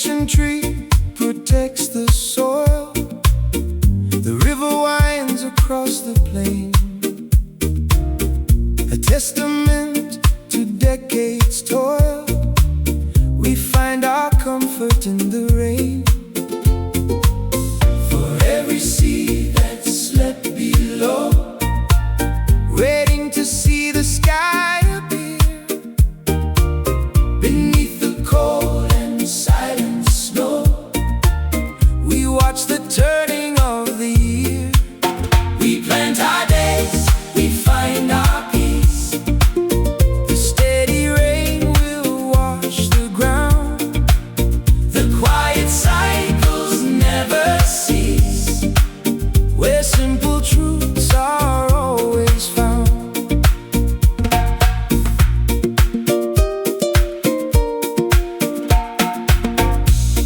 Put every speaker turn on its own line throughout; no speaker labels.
ancient tree protects the soil. The river winds across the plain, a testament to decades' toil. We find our comfort in the rain. For every seed that slept below, waiting to see the sky appear, beneath the cold and silent snow, we watch the turning of the year. We plant our days, we find our peace. The steady rain will wash the ground. The quiet cycles never cease, where simple truths are always found.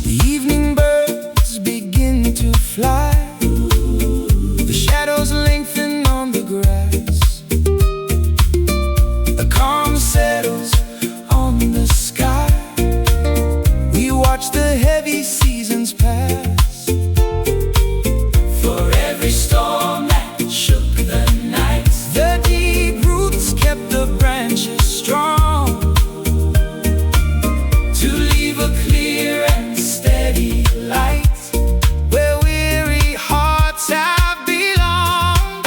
The evening birds begin to fly. The shadows lengthen on the grass. A calm settles on the sky. We watch the heavy seasons pass. For every storm that shook the nights, the deep roots kept the branches strong, to leave a clear and steady light where weary hearts have belonged.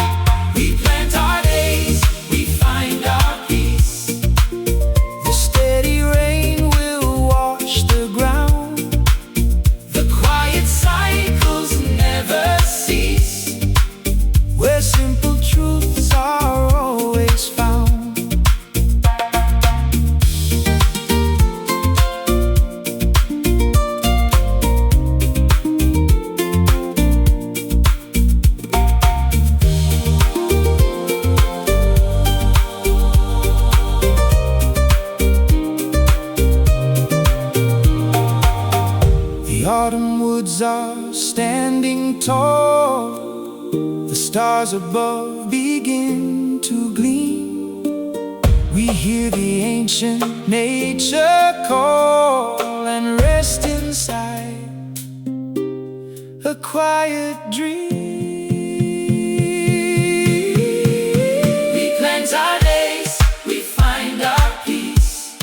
We plant our days, we find our peace. The steady rain will wash the ground. The quiet cycles never cease, where simple truths are always found. The autumn woods are standing tall. The stars above begin to gleam. We hear the ancient nature call and rest inside a quiet dream. We plant our days, we find our peace.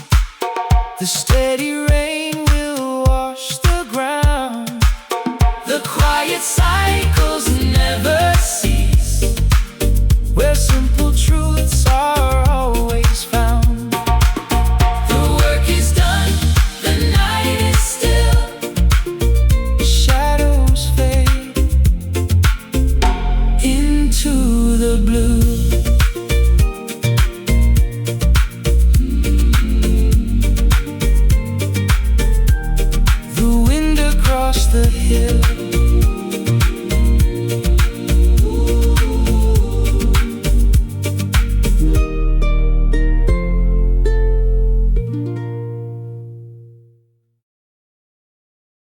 The steady rain will wash the ground. The quiet cycles never cease, where simple truths are always found. The work is done, the night is still. Shadows fade into the blue. The wind across the hill